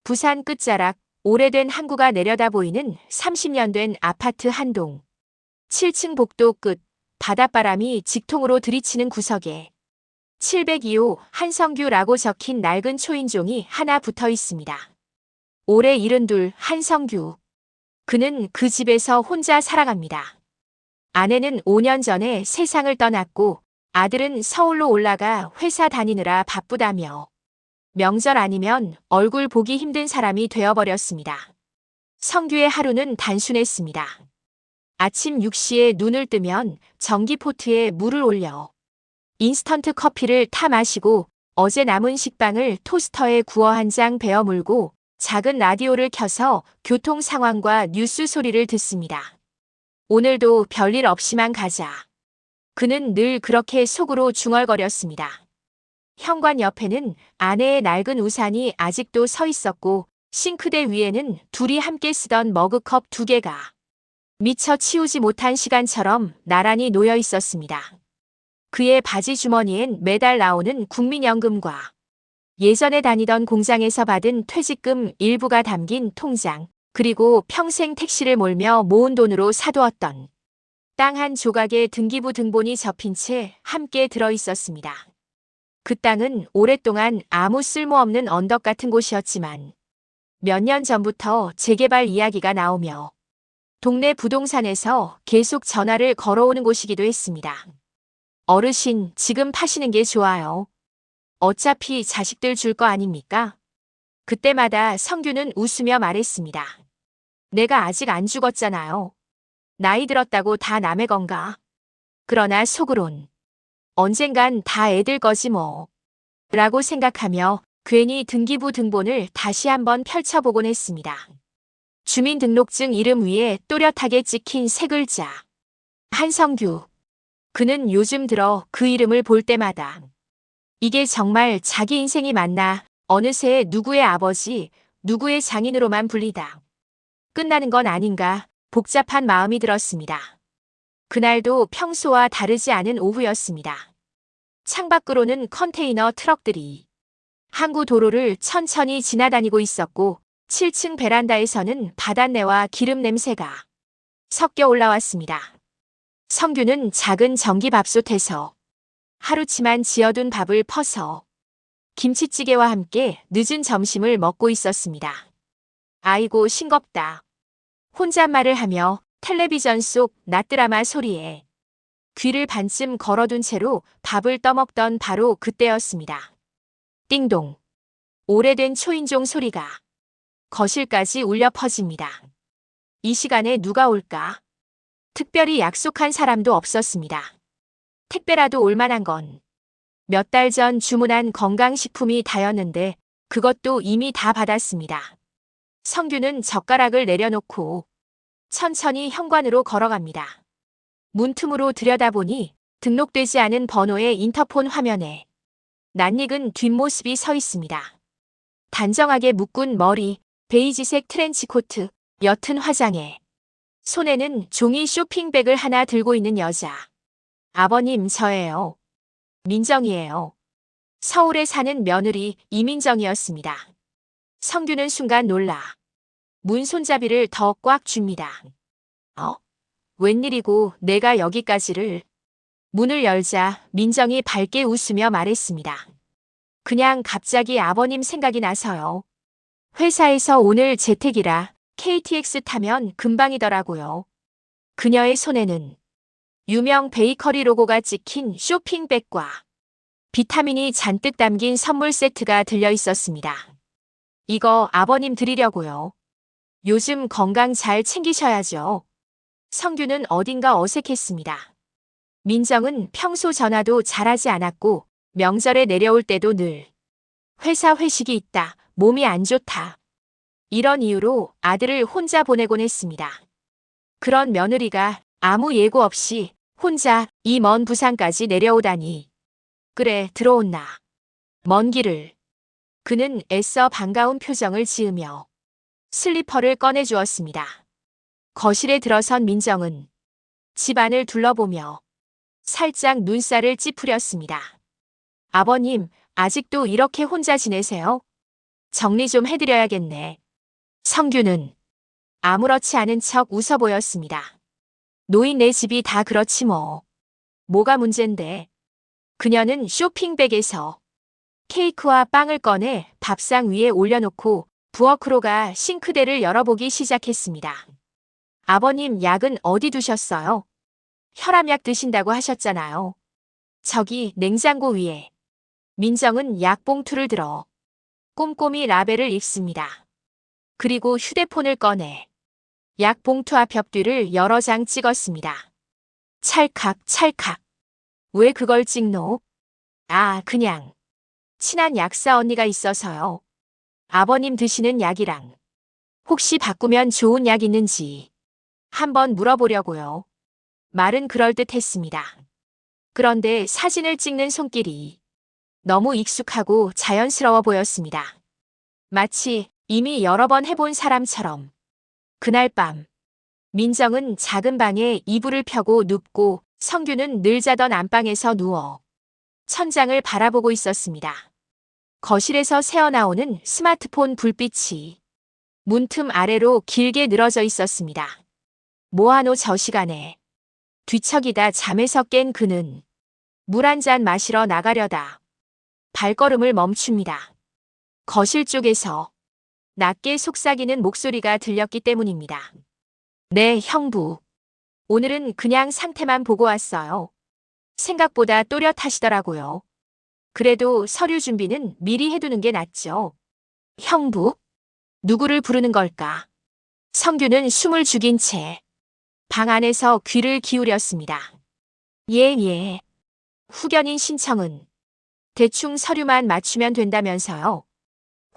부산 끝자락, 오래된 항구가 내려다 보이는 30년 된 아파트 한 동. 7층 복도 끝, 바닷바람이 직통으로 들이치는 구석에 702호 한성규라고 적힌 낡은 초인종이 하나 붙어 있습니다. 올해 72 한성규. 그는 그 집에서 혼자 살아갑니다. 아내는 5년 전에 세상을 떠났고 아들은 서울로 올라가 회사 다니느라 바쁘다며 명절 아니면 얼굴 보기 힘든 사람이 되어버렸습니다. 성규의 하루는 단순했습니다. 아침 6시에 눈을 뜨면 전기포트에 물을 올려 인스턴트 커피를 타 마시고 어제 남은 식빵을 토스터에 구워 한 장 베어 물고 작은 라디오를 켜서 교통 상황과 뉴스 소리를 듣습니다. 오늘도 별일 없이만 가자. 그는 늘 그렇게 속으로 중얼거렸습니다. 현관 옆에는 아내의 낡은 우산이 아직도 서 있었고 싱크대 위에는 둘이 함께 쓰던 머그컵 2개가 미처 치우지 못한 시간처럼 나란히 놓여 있었습니다. 그의 바지 주머니엔 매달 나오는 국민연금과 예전에 다니던 공장에서 받은 퇴직금 일부가 담긴 통장, 그리고 평생 택시를 몰며 모은 돈으로 사두었던 땅 한 조각의 등기부 등본이 접힌 채 함께 들어 있었습니다. 그 땅은 오랫동안 아무 쓸모없는 언덕 같은 곳이었지만 몇 년 전부터 재개발 이야기가 나오며 동네 부동산에서 계속 전화를 걸어오는 곳이기도 했습니다. 어르신, 지금 파시는 게 좋아요. 어차피 자식들 줄 거 아닙니까? 그때마다 성규는 웃으며 말했습니다. 내가 아직 안 죽었잖아요. 나이 들었다고 다 남의 건가? 그러나 속으론 언젠간 다 애들 거지 뭐. 라고 생각하며 괜히 등기부 등본을 다시 한번 펼쳐보곤 했습니다. 주민등록증 이름 위에 또렷하게 찍힌 세 글자. 한성규. 그는 요즘 들어 그 이름을 볼 때마다 이게 정말 자기 인생이 맞나, 어느새 누구의 아버지, 누구의 장인으로만 불리다 끝나는 건 아닌가 복잡한 마음이 들었습니다. 그날도 평소와 다르지 않은 오후였습니다. 창밖으로는 컨테이너 트럭들이 항구 도로를 천천히 지나다니고 있었고 7층 베란다에서는 바닷내와 기름 냄새가 섞여 올라왔습니다. 성규는 작은 전기밥솥에서 하루치만 지어둔 밥을 퍼서 김치찌개와 함께 늦은 점심을 먹고 있었습니다. 아이고 싱겁다. 혼잣말을 하며 텔레비전 속 낮드라마 소리에 귀를 반쯤 걸어둔 채로 밥을 떠먹던 바로 그때였습니다. 띵동. 오래된 초인종 소리가 거실까지 울려 퍼집니다. 이 시간에 누가 올까? 특별히 약속한 사람도 없었습니다. 택배라도 올 만한 건 몇 달 전 주문한 건강식품이 다였는데 그것도 이미 다 받았습니다. 성규는 젓가락을 내려놓고 천천히 현관으로 걸어갑니다. 문틈으로 들여다보니 등록되지 않은 번호의 인터폰 화면에 낯익은 뒷모습이 서 있습니다. 단정하게 묶은 머리, 베이지색 트렌치코트, 옅은 화장에 손에는 종이 쇼핑백을 하나 들고 있는 여자. 아버님, 저예요. 민정이에요. 서울에 사는 며느리 이민정이었습니다. 성규는 순간 놀라 문 손잡이를 더 꽉 줍니다. 웬일이고 내가 여기까지를. 문을 열자 민정이 밝게 웃으며 말했습니다. 그냥 갑자기 아버님 생각이 나서요. 회사에서 오늘 재택이라 KTX 타면 금방이더라고요. 그녀의 손에는 유명 베이커리 로고가 찍힌 쇼핑백과 비타민이 잔뜩 담긴 선물 세트가 들려 있었습니다. 이거 아버님 드리려고요. 요즘 건강 잘 챙기셔야죠. 성규는 어딘가 어색했습니다. 민정은 평소 전화도 잘하지 않았고 명절에 내려올 때도 늘 회사 회식이 있다, 몸이 안 좋다. 이런 이유로 아들을 혼자 보내곤 했습니다. 그런 며느리가 아무 예고 없이 혼자 이 먼 부산까지 내려오다니. 그래, 들어온나. 먼 길을. 그는 애써 반가운 표정을 지으며 슬리퍼를 꺼내주었습니다. 거실에 들어선 민정은 집안을 둘러보며 살짝 눈살을 찌푸렸습니다. 아버님, 아직도 이렇게 혼자 지내세요? 정리 좀 해드려야겠네. 성규는 아무렇지 않은 척 웃어 보였습니다. 노인네 집이 다 그렇지 뭐. 뭐가 문젠데. 그녀는 쇼핑백에서 케이크와 빵을 꺼내 밥상 위에 올려놓고 부엌으로가 싱크대를 열어보기 시작했습니다. 아버님 약은 어디 두셨어요? 혈압약 드신다고 하셨잖아요. 저기 냉장고 위에. 민정은 약봉투를 들어 꼼꼼히 라벨을 읽습니다. 그리고 휴대폰을 꺼내 약봉투 앞 옆뒤를 여러 장 찍었습니다. 찰칵 찰칵. 왜 그걸 찍노? 아, 그냥 친한 약사 언니가 있어서요. 아버님 드시는 약이랑 혹시 바꾸면 좋은 약 있는지 한번 물어보려고요. 말은 그럴듯했습니다. 그런데 사진을 찍는 손길이 너무 익숙하고 자연스러워 보였습니다. 마치 이미 여러 번 해본 사람처럼. 그날 밤, 민정은 작은 방에 이불을 펴고 눕고 성규는 늘 자던 안방에서 누워 천장을 바라보고 있었습니다. 거실에서 새어나오는 스마트폰 불빛이 문틈 아래로 길게 늘어져 있었습니다. 뭐하노 저 시간에. 뒤척이다 잠에서 깬 그는 물 한 잔 마시러 나가려다 발걸음을 멈춥니다. 거실 쪽에서 낮게 속삭이는 목소리가 들렸기 때문입니다. 네, 형부. 오늘은 그냥 상태만 보고 왔어요. 생각보다 또렷하시더라고요. 그래도 서류 준비는 미리 해두는 게 낫죠. 형부? 누구를 부르는 걸까? 성규는 숨을 죽인 채 방 안에서 귀를 기울였습니다. 예. 후견인 신청은 대충 서류만 맞추면 된다면서요.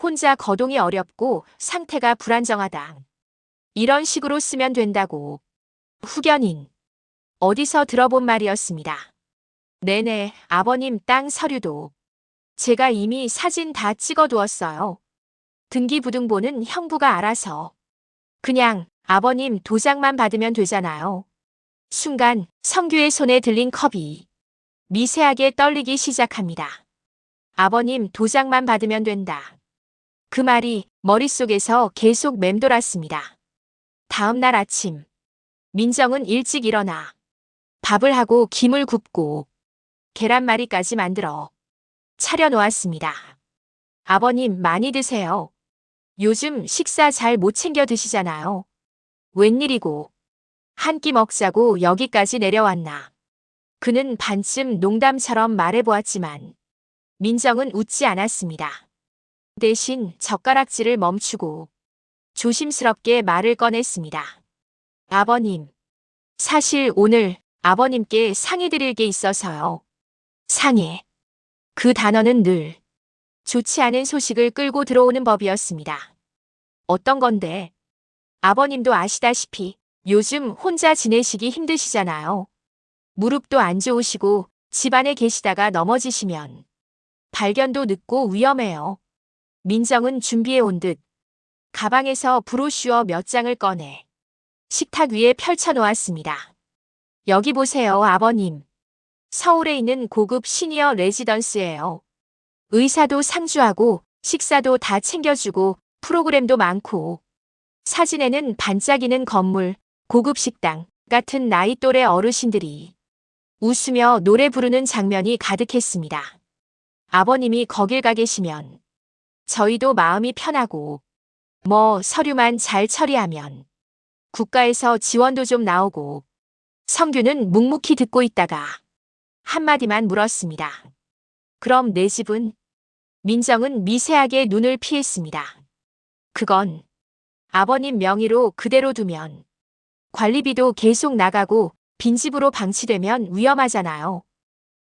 혼자 거동이 어렵고 상태가 불안정하다. 이런 식으로 쓰면 된다고. 후견인. 어디서 들어본 말이었습니다. 네네, 아버님 땅 서류도 제가 이미 사진 다 찍어두었어요. 등기부등본은 형부가 알아서. 그냥 아버님 도장만 받으면 되잖아요. 순간 성규의 손에 들린 컵이 미세하게 떨리기 시작합니다. 아버님 도장만 받으면 된다. 그 말이 머릿속에서 계속 맴돌았습니다. 다음 날 아침, 민정은 일찍 일어나 밥을 하고 김을 굽고 계란말이까지 만들어 차려놓았습니다. 아버님 많이 드세요. 요즘 식사 잘 못 챙겨 드시잖아요. 웬일이고 한 끼 먹자고 여기까지 내려왔나. 그는 반쯤 농담처럼 말해보았지만 민정은 웃지 않았습니다. 대신 젓가락질을 멈추고 조심스럽게 말을 꺼냈습니다. 아버님, 사실 오늘 아버님께 상의 드릴 게 있어서요. 상해. 그 단어는 늘 좋지 않은 소식을 끌고 들어오는 법이었습니다. 어떤 건데? 아버님도 아시다시피 요즘 혼자 지내시기 힘드시잖아요. 무릎도 안 좋으시고 집안에 계시다가 넘어지시면 발견도 늦고 위험해요. 민정은 준비해 온 듯 가방에서 브로슈어 몇 장을 꺼내 식탁 위에 펼쳐 놓았습니다. 여기 보세요, 아버님. 서울에 있는 고급 시니어 레지던스예요. 의사도 상주하고 식사도 다 챙겨주고 프로그램도 많고 사진에는 반짝이는 건물, 고급 식당 같은 나이 또래 어르신들이 웃으며 노래 부르는 장면이 가득했습니다. 아버님이 거길 가 계시면 저희도 마음이 편하고 뭐 서류만 잘 처리하면 국가에서 지원도 좀 나오고. 성규는 묵묵히 듣고 있다가 한마디만 물었습니다. 그럼 내 집은? 민정은 미세하게 눈을 피했습니다. 그건 아버님 명의로 그대로 두면 관리비도 계속 나가고 빈집으로 방치되면 위험하잖아요.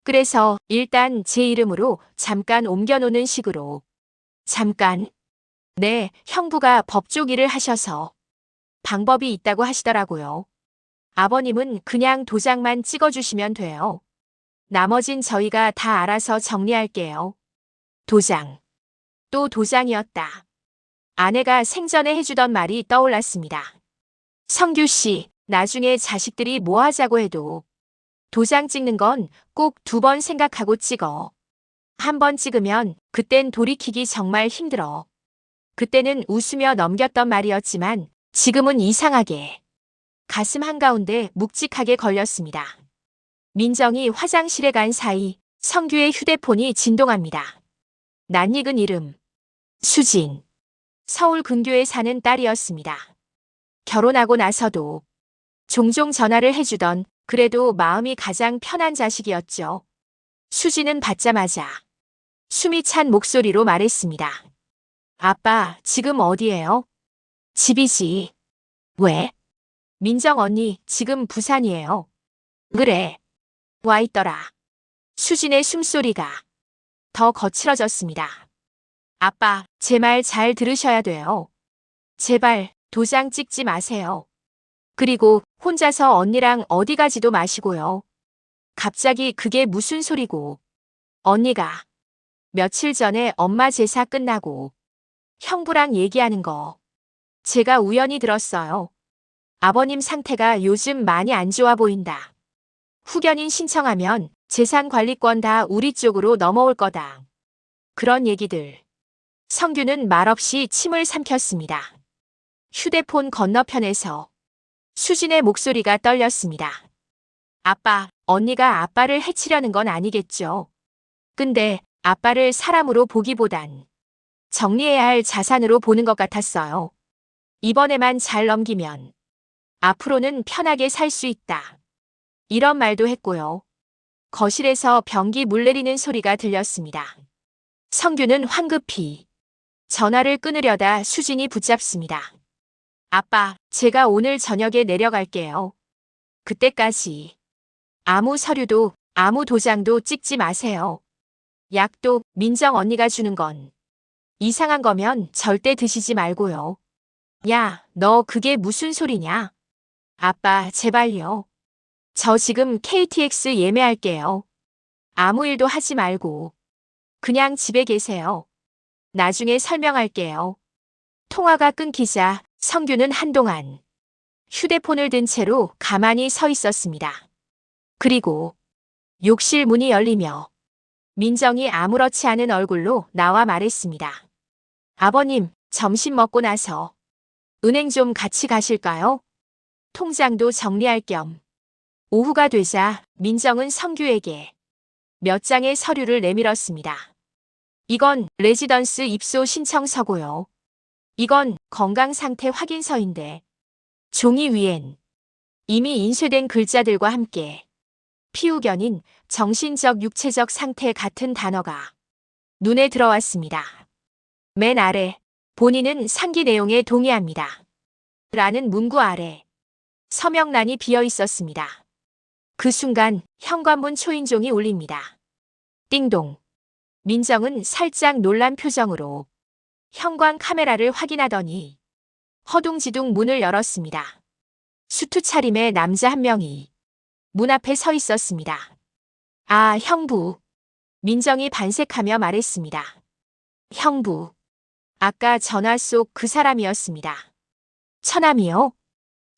그래서 일단 제 이름으로 잠깐 옮겨놓는 식으로. 잠깐? 네, 형부가 법조 일을 하셔서 방법이 있다고 하시더라고요. 아버님은 그냥 도장만 찍어주시면 돼요. 나머진 저희가 다 알아서 정리할게요. 도장. 또 도장이었다. 아내가 생전에 해주던 말이 떠올랐습니다. 성규 씨, 나중에 자식들이 뭐 하자고 해도 도장 찍는 건 꼭 2번 생각하고 찍어. 1번 찍으면 그땐 돌이키기 정말 힘들어. 그때는 웃으며 넘겼던 말이었지만 지금은 이상하게 가슴 한가운데 묵직하게 걸렸습니다. 민정이 화장실에 간 사이 성규의 휴대폰이 진동합니다. 낯익은 이름. 수진. 서울 근교에 사는 딸이었습니다. 결혼하고 나서도 종종 전화를 해주던 그래도 마음이 가장 편한 자식이었죠. 수진은 받자마자 숨이 찬 목소리로 말했습니다. 아빠, 지금 어디예요? 집이지. 왜? 민정 언니, 지금 부산이에요. 그래. 와 있더라. 수진의 숨소리가 더 거칠어졌습니다. 아빠, 제 말 잘 들으셔야 돼요. 제발 도장 찍지 마세요. 그리고 혼자서 언니랑 어디 가지도 마시고요. 갑자기 그게 무슨 소리고. 언니가 며칠 전에 엄마 제사 끝나고 형부랑 얘기하는 거 제가 우연히 들었어요. 아버님 상태가 요즘 많이 안 좋아 보인다. 후견인 신청하면 재산 관리권 다 우리 쪽으로 넘어올 거다. 그런 얘기들. 성규는 말없이 침을 삼켰습니다. 휴대폰 건너편에서 수진의 목소리가 떨렸습니다. 아빠, 언니가 아빠를 해치려는 건 아니겠죠. 근데 아빠를 사람으로 보기보단 정리해야 할 자산으로 보는 것 같았어요. 이번에만 잘 넘기면 앞으로는 편하게 살 수 있다. 이런 말도 했고요. 거실에서 변기 물 내리는 소리가 들렸습니다. 성규는 황급히 전화를 끊으려다 수진이 붙잡습니다. 아빠, 제가 오늘 저녁에 내려갈게요. 그때까지 아무 서류도 아무 도장도 찍지 마세요. 약도 민정 언니가 주는 건 이상한 거면 절대 드시지 말고요. 야, 너 그게 무슨 소리냐? 아빠, 제발요. 저 지금 KTX 예매할게요. 아무 일도 하지 말고 그냥 집에 계세요. 나중에 설명할게요. 통화가 끊기자 성규는 한동안 휴대폰을 든 채로 가만히 서 있었습니다. 그리고 욕실 문이 열리며 민정이 아무렇지 않은 얼굴로 나와 말했습니다. 아버님, 점심 먹고 나서 은행 좀 같이 가실까요? 통장도 정리할 겸. 오후가 되자 민정은 성규에게 몇 장의 서류를 내밀었습니다. 이건 레지던스 입소 신청서고요. 이건 건강상태 확인서인데 종이 위엔 이미 인쇄된 글자들과 함께 피후견인 정신적 육체적 상태 같은 단어가 눈에 들어왔습니다. 맨 아래 본인은 상기 내용에 동의합니다. 라는 문구 아래 서명란이 비어 있었습니다. 그 순간 현관문 초인종이 울립니다. 띵동. 민정은 살짝 놀란 표정으로 현관 카메라를 확인하더니 허둥지둥 문을 열었습니다. 수트 차림의 남자 한 명이 문 앞에 서 있었습니다. 아, 형부. 민정이 반색하며 말했습니다. 형부. 아까 전화 속 그 사람이었습니다. 처남이요?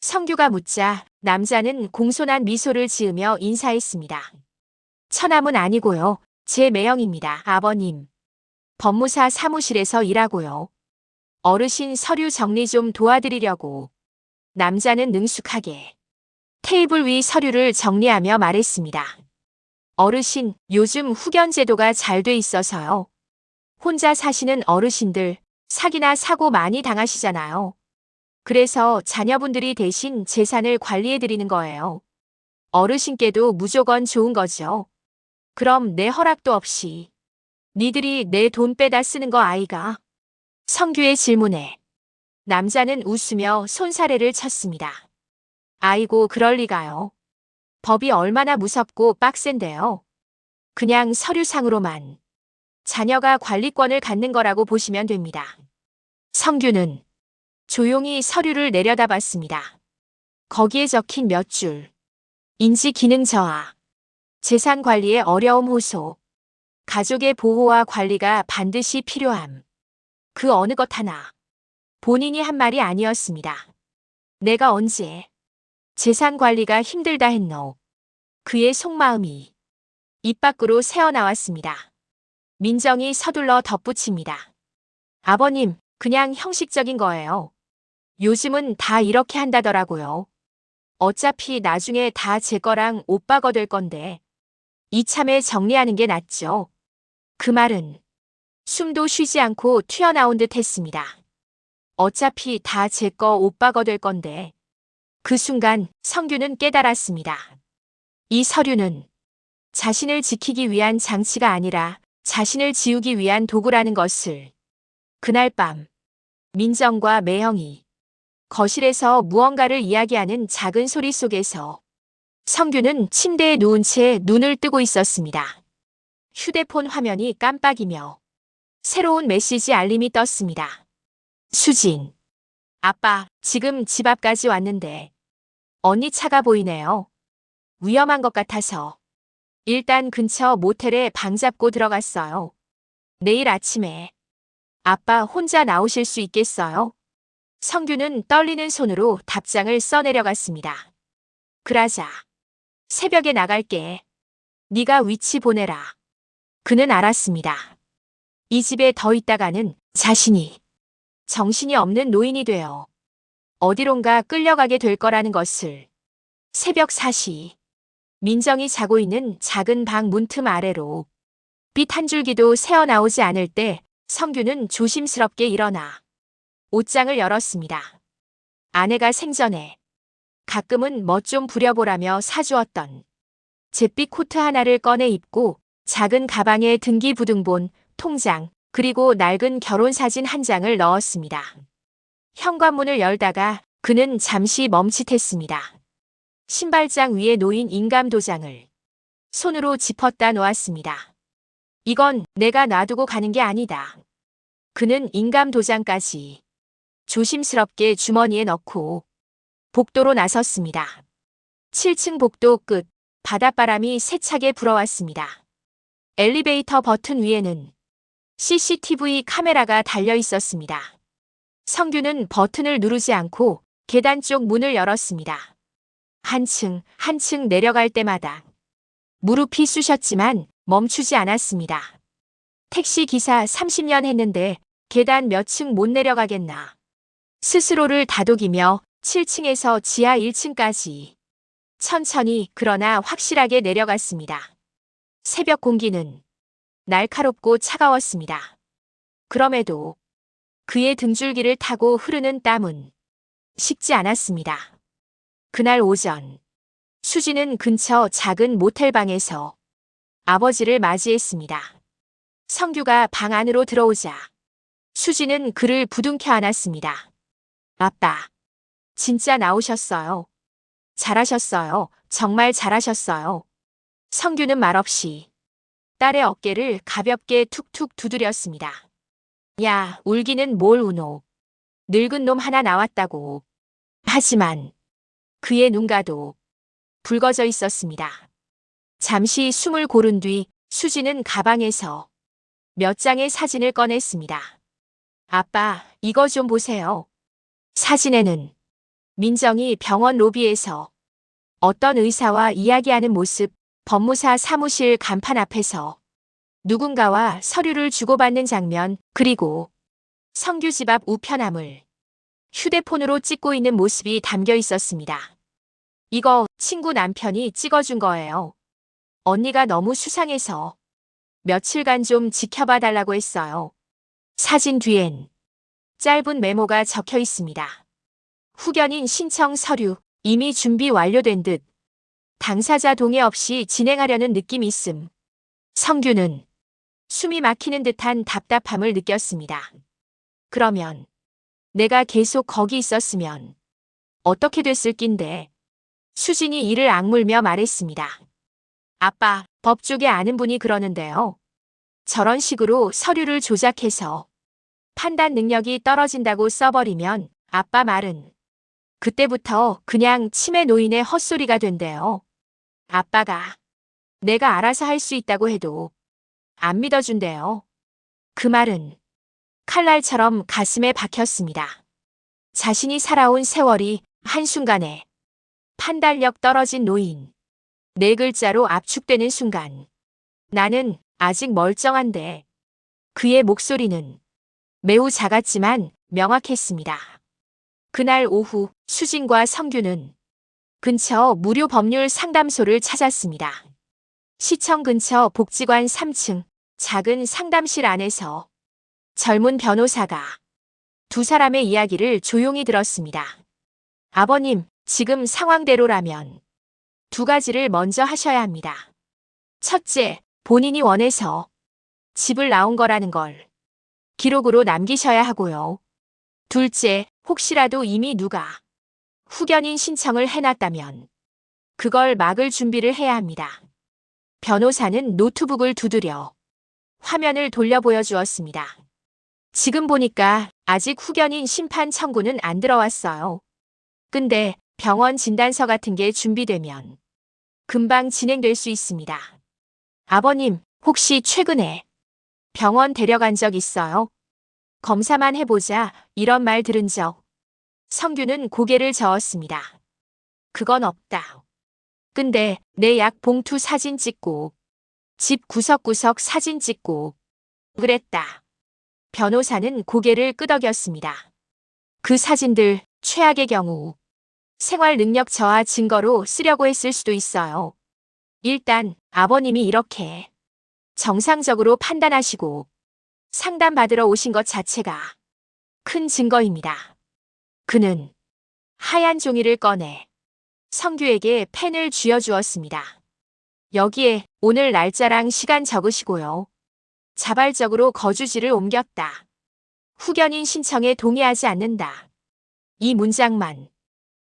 성규가 묻자 남자는 공손한 미소를 지으며 인사했습니다. 처남은 아니고요. 제 매형입니다, 아버님. 법무사 사무실에서 일하고요. 어르신 서류 정리 좀 도와드리려고. 남자는 능숙하게 테이블 위 서류를 정리하며 말했습니다. 어르신, 요즘 후견 제도가 잘 돼 있어서요. 혼자 사시는 어르신들 사기나 사고 많이 당하시잖아요. 그래서 자녀분들이 대신 재산을 관리해드리는 거예요. 어르신께도 무조건 좋은 거죠. 그럼 내 허락도 없이 니들이 내 돈 빼다 쓰는 거 아이가? 성규의 질문에 남자는 웃으며 손사래를 쳤습니다. 아이고, 그럴 리가요. 법이 얼마나 무섭고 빡센데요. 그냥 서류상으로만 자녀가 관리권을 갖는 거라고 보시면 됩니다. 성규는 조용히 서류를 내려다봤습니다. 거기에 적힌 몇 줄. 인지 기능 저하. 재산 관리의 어려움 호소. 가족의 보호와 관리가 반드시 필요함. 그 어느 것 하나 본인이 한 말이 아니었습니다. 내가 언제 재산 관리가 힘들다 했노. 그의 속마음이 입 밖으로 새어나왔습니다. 민정이 서둘러 덧붙입니다. 아버님, 그냥 형식적인 거예요. 요즘은 다 이렇게 한다더라고요. 어차피 나중에 다 제 거랑 오빠 거 될 건데 이참에 정리하는 게 낫죠. 그 말은 숨도 쉬지 않고 튀어나온 듯 했습니다. 어차피 다 제 거 오빠 거 될 건데. 그 순간 성규는 깨달았습니다. 이 서류는 자신을 지키기 위한 장치가 아니라 자신을 지우기 위한 도구라는 것을. 그날 밤 민정과 매형이 거실에서 무언가를 이야기하는 작은 소리 속에서 성규는 침대에 누운 채 눈을 뜨고 있었습니다. 휴대폰 화면이 깜빡이며 새로운 메시지 알림이 떴습니다. 수진. 아빠, 지금 집 앞까지 왔는데 언니 차가 보이네요. 위험한 것 같아서 일단 근처 모텔에 방 잡고 들어갔어요. 내일 아침에 아빠 혼자 나오실 수 있겠어요? 성규는 떨리는 손으로 답장을 써내려갔습니다. 그러자 새벽에 나갈게. 네가 위치 보내라. 그는 알았습니다. 이 집에 더 있다가는 자신이 정신이 없는 노인이 되어 어디론가 끌려가게 될 거라는 것을. 새벽 4시 민정이 자고 있는 작은 방 문틈 아래로 빛 한 줄기도 새어나오지 않을 때 성규는 조심스럽게 일어나 옷장을 열었습니다. 아내가 생전에 가끔은 멋 좀 부려보라며 사주었던 잿빛 코트 하나를 꺼내 입고 작은 가방에 등기부등본, 통장, 그리고 낡은 결혼사진 한 장을 넣었습니다. 현관문을 열다가 그는 잠시 멈칫했습니다. 신발장 위에 놓인 인감도장을 손으로 짚었다 놓았습니다. 이건 내가 놔두고 가는 게 아니다. 그는 인감도장까지 조심스럽게 주머니에 넣고 복도로 나섰습니다. 7층 복도 끝, 바닷바람이 세차게 불어왔습니다. 엘리베이터 버튼 위에는 CCTV 카메라가 달려 있었습니다. 성규는 버튼을 누르지 않고 계단 쪽 문을 열었습니다. 한층 내려갈 때마다 무릎이 쑤셨지만 멈추지 않았습니다. 택시 기사 30년 했는데 계단 몇 층 못 내려가겠나. 스스로를 다독이며 7층에서 지하 1층까지 천천히 그러나 확실하게 내려갔습니다. 새벽 공기는 날카롭고 차가웠습니다. 그럼에도 그의 등줄기를 타고 흐르는 땀은 식지 않았습니다. 그날 오전 수지는 근처 작은 모텔방에서 아버지를 맞이했습니다. 성규가 방 안으로 들어오자 수지는 그를 부둥켜 안았습니다. 아빠, 진짜 나오셨어요. 잘하셨어요. 정말 잘하셨어요. 성규는 말없이 딸의 어깨를 가볍게 툭툭 두드렸습니다. 야, 울기는 뭘 우노. 늙은 놈 하나 나왔다고. 하지만 그의 눈가도 붉어져 있었습니다. 잠시 숨을 고른 뒤 수지는 가방에서 몇 장의 사진을 꺼냈습니다. 아빠, 이거 좀 보세요. 사진에는 민정이 병원 로비에서 어떤 의사와 이야기하는 모습, 법무사 사무실 간판 앞에서 누군가와 서류를 주고받는 장면, 그리고 성규 집 앞 우편함을 휴대폰으로 찍고 있는 모습이 담겨 있었습니다. 이거 친구 남편이 찍어준 거예요. 언니가 너무 수상해서 며칠간 좀 지켜봐 달라고 했어요. 사진 뒤엔 짧은 메모가 적혀 있습니다. 후견인 신청 서류, 이미 준비 완료된 듯 당사자 동의 없이 진행하려는 느낌이 있음. 성규는 숨이 막히는 듯한 답답함을 느꼈습니다. 그러면 내가 계속 거기 있었으면 어떻게 됐을 낀데. 수진이 이를 악물며 말했습니다. 아빠, 법 쪽에 아는 분이 그러는데요. 저런 식으로 서류를 조작해서 판단 능력이 떨어진다고 써버리면 아빠 말은 그때부터 그냥 치매 노인의 헛소리가 된대요. 아빠가 내가 알아서 할 수 있다고 해도 안 믿어준대요. 그 말은 칼날처럼 가슴에 박혔습니다. 자신이 살아온 세월이 한순간에 판단력 떨어진 노인. 4글자로 압축되는 순간. 나는 아직 멀쩡한데. 그의 목소리는 매우 작았지만 명확했습니다. 그날 오후 수진과 성규는 근처 무료 법률 상담소를 찾았습니다. 시청 근처 복지관 3층 작은 상담실 안에서 젊은 변호사가 두 사람의 이야기를 조용히 들었습니다. 아버님, 지금 상황대로라면 두 가지를 먼저 하셔야 합니다. 첫째, 본인이 원해서 집을 나온 거라는 걸 기록으로 남기셔야 하고요. 둘째, 혹시라도 이미 누가 후견인 신청을 해놨다면 그걸 막을 준비를 해야 합니다. 변호사는 노트북을 두드려 화면을 돌려 보여주었습니다. 지금 보니까 아직 후견인 심판 청구는 안 들어왔어요. 근데 병원 진단서 같은 게 준비되면 금방 진행될 수 있습니다. 아버님, 혹시 최근에 병원 데려간 적 있어요? 검사만 해보자 이런 말 들은 적. 성규는 고개를 저었습니다. 그건 없다. 근데 내 약 봉투 사진 찍고 집 구석구석 사진 찍고 그랬다. 변호사는 고개를 끄덕였습니다. 그 사진들 최악의 경우 생활 능력 저하 증거로 쓰려고 했을 수도 있어요. 일단 아버님이 이렇게 정상적으로 판단하시고 상담받으러 오신 것 자체가 큰 증거입니다. 그는 하얀 종이를 꺼내 성규에게 펜을 쥐어주었습니다. 여기에 오늘 날짜랑 시간 적으시고요. 자발적으로 거주지를 옮겼다. 후견인 신청에 동의하지 않는다. 이 문장만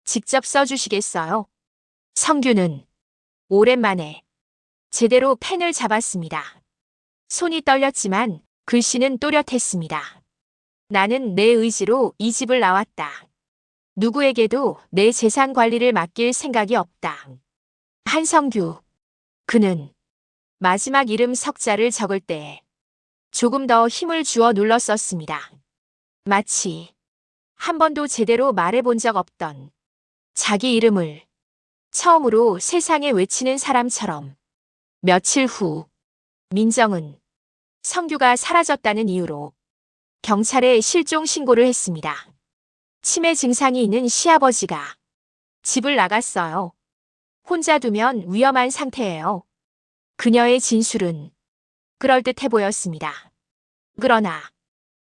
직접 써주시겠어요? 성규는 오랜만에 제대로 펜을 잡았습니다. 손이 떨렸지만 글씨는 또렷했습니다. 나는 내 의지로 이 집을 나왔다. 누구에게도 내 재산 관리를 맡길 생각이 없다. 한성규. 그는 마지막 이름 석자를 적을 때 조금 더 힘을 주어 눌렀었습니다. 마치 한 번도 제대로 말해본 적 없던 자기 이름을 처음으로 세상에 외치는 사람처럼. 며칠 후 민정은 성규가 사라졌다는 이유로 경찰에 실종 신고를 했습니다. 치매 증상이 있는 시아버지가 집을 나갔어요. 혼자 두면 위험한 상태예요. 그녀의 진술은 그럴듯해 보였습니다. 그러나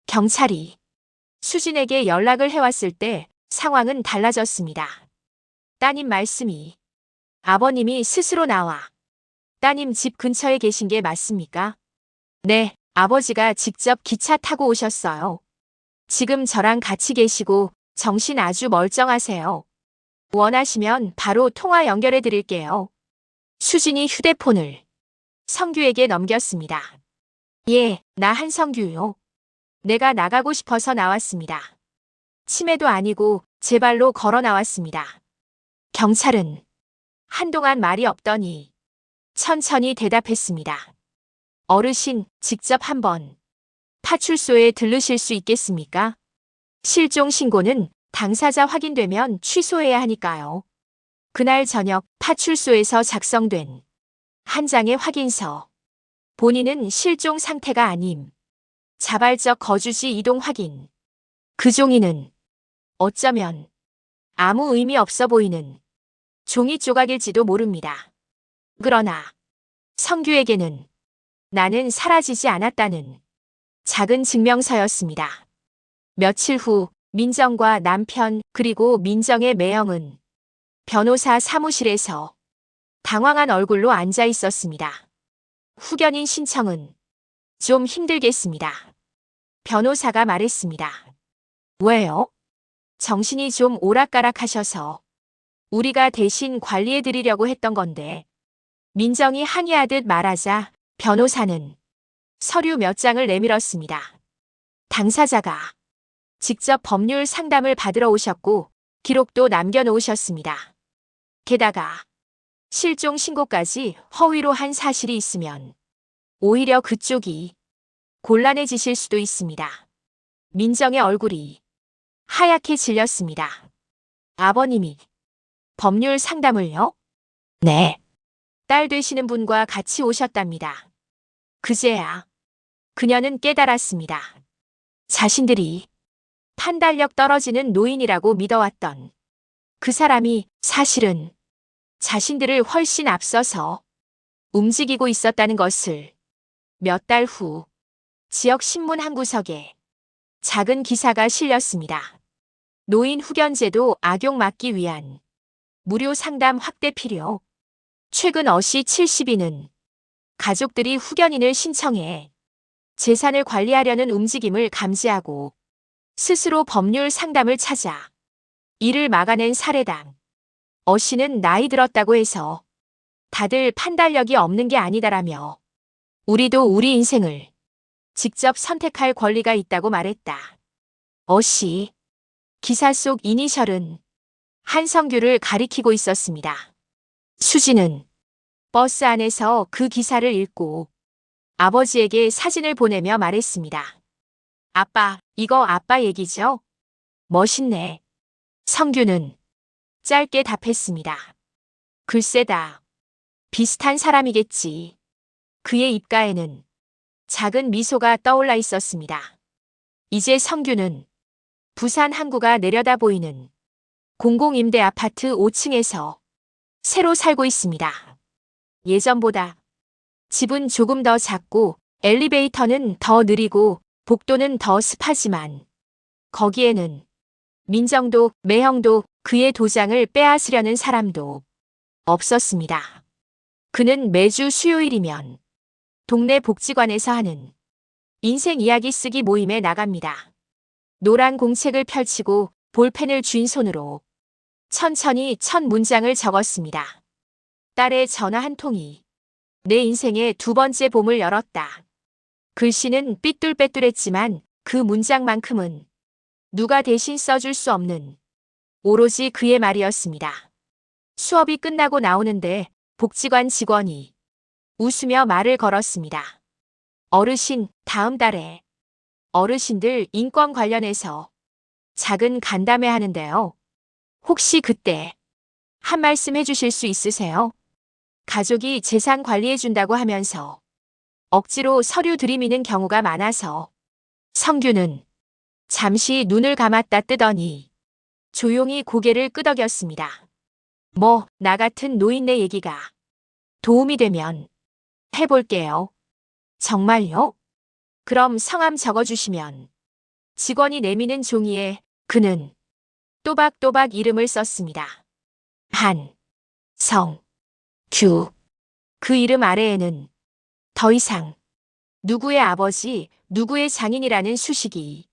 경찰이 수진에게 연락을 해왔을 때 상황은 달라졌습니다. 따님 말씀이 아버님이 스스로 나와 따님 집 근처에 계신 게 맞습니까? 네, 아버지가 직접 기차 타고 오셨어요. 지금 저랑 같이 계시고 정신 아주 멀쩡하세요. 원하시면 바로 통화 연결해 드릴게요. 수진이 휴대폰을 성규에게 넘겼습니다. 예, 나 한성규요. 내가 나가고 싶어서 나왔습니다. 치매도 아니고 제 발로 걸어 나왔습니다. 경찰은 한동안 말이 없더니 천천히 대답했습니다. 어르신, 직접 한번 파출소에 들르실 수 있겠습니까? 실종 신고는 당사자 확인되면 취소해야 하니까요. 그날 저녁 파출소에서 작성된 한 장의 확인서. 본인은 실종 상태가 아님. 자발적 거주지 이동 확인. 그 종이는 어쩌면 아무 의미 없어 보이는 종이 조각일지도 모릅니다. 그러나 성규에게는 나는 사라지지 않았다는 작은 증명서였습니다. 며칠 후 민정과 남편 그리고 민정의 매형은 변호사 사무실에서 당황한 얼굴로 앉아 있었습니다. 후견인 신청은 좀 힘들겠습니다. 변호사가 말했습니다. 왜요? 정신이 좀 오락가락하셔서 우리가 대신 관리해드리려고 했던 건데. 민정이 항의하듯 말하자 변호사는 서류 몇 장을 내밀었습니다. 당사자가 직접 법률 상담을 받으러 오셨고 기록도 남겨놓으셨습니다. 게다가 실종 신고까지 허위로 한 사실이 있으면 오히려 그쪽이 곤란해지실 수도 있습니다. 민정의 얼굴이 하얗게 질렸습니다. 아버님이 법률 상담을요? 네. 딸 되시는 분과 같이 오셨답니다. 그제야 그녀는 깨달았습니다. 자신들이 판단력 떨어지는 노인이라고 믿어왔던 그 사람이 사실은 자신들을 훨씬 앞서서 움직이고 있었다는 것을 몇 달 후 지역 신문 한 구석에 작은 기사가 실렸습니다. 노인 후견제도 악용 막기 위한 무료 상담 확대 필요. 최근 어시 70인은 가족들이 후견인을 신청해 재산을 관리하려는 움직임을 감지하고 스스로 법률 상담을 찾아 이를 막아낸 사례당. 어씨는 나이 들었다고 해서 다들 판단력이 없는 게 아니다라며 우리도 우리 인생을 직접 선택할 권리가 있다고 말했다. 어씨. 기사 속 이니셜은 한성규를 가리키고 있었습니다. 수지는 버스 안에서 그 기사를 읽고 아버지에게 사진을 보내며 말했습니다. 아빠, 이거 아빠 얘기죠? 멋있네. 성규는 짧게 답했습니다. 글쎄다. 비슷한 사람이겠지. 그의 입가에는 작은 미소가 떠올라 있었습니다. 이제 성규는 부산 항구가 내려다 보이는 공공임대 아파트 5층에서 새로 살고 있습니다. 예전보다 집은 조금 더 작고 엘리베이터는 더 느리고 복도는 더 습하지만 거기에는 민정도, 매형도, 그의 도장을 빼앗으려는 사람도 없었습니다. 그는 매주 수요일이면 동네 복지관에서 하는 인생 이야기 쓰기 모임에 나갑니다. 노란 공책을 펼치고 볼펜을 쥔 손으로 천천히 첫 문장을 적었습니다. 딸의 전화 한 통이 내 인생의 두 번째 봄을 열었다. 글씨는 삐뚤빼뚤했지만 그 문장만큼은 누가 대신 써줄 수 없는 오로지 그의 말이었습니다. 수업이 끝나고 나오는데 복지관 직원이 웃으며 말을 걸었습니다. 어르신, 다음 달에 어르신들 인권 관련해서 작은 간담회 하는데요. 혹시 그때 한 말씀 해주실 수 있으세요? 가족이 재산 관리해준다고 하면서 억지로 서류 들이미는 경우가 많아서. 성규는 잠시 눈을 감았다 뜨더니 조용히 고개를 끄덕였습니다. 나 같은 노인네 얘기가 도움이 되면 해볼게요. 정말요? 그럼 성함 적어주시면. 직원이 내미는 종이에 그는 또박또박 이름을 썼습니다. 한, 성, 규. 그 이름 아래에는 더 이상 누구의 아버지, 누구의 장인이라는 수식이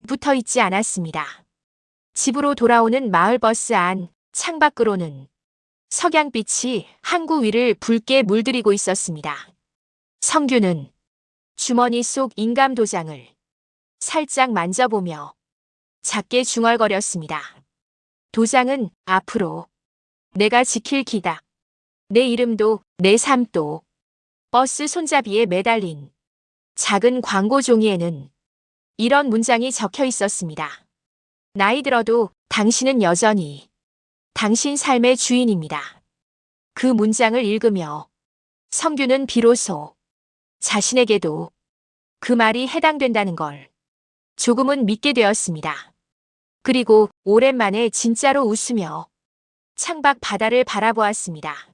붙어 있지 않았습니다. 집으로 돌아오는 마을버스 안 창밖으로는 석양빛이 항구 위를 붉게 물들이고 있었습니다. 성규는 주머니 속 인감 도장을 살짝 만져보며 작게 중얼거렸습니다. 도장은 앞으로 내가 지킬 기다. 내 이름도 내 삶도. 버스 손잡이에 매달린 작은 광고 종이에는 이런 문장이 적혀 있었습니다. 나이 들어도 당신은 여전히 당신 삶의 주인입니다. 그 문장을 읽으며 성규는 비로소 자신에게도 그 말이 해당된다는 걸 조금은 믿게 되었습니다. 그리고 오랜만에 진짜로 웃으며 창밖 바다를 바라보았습니다.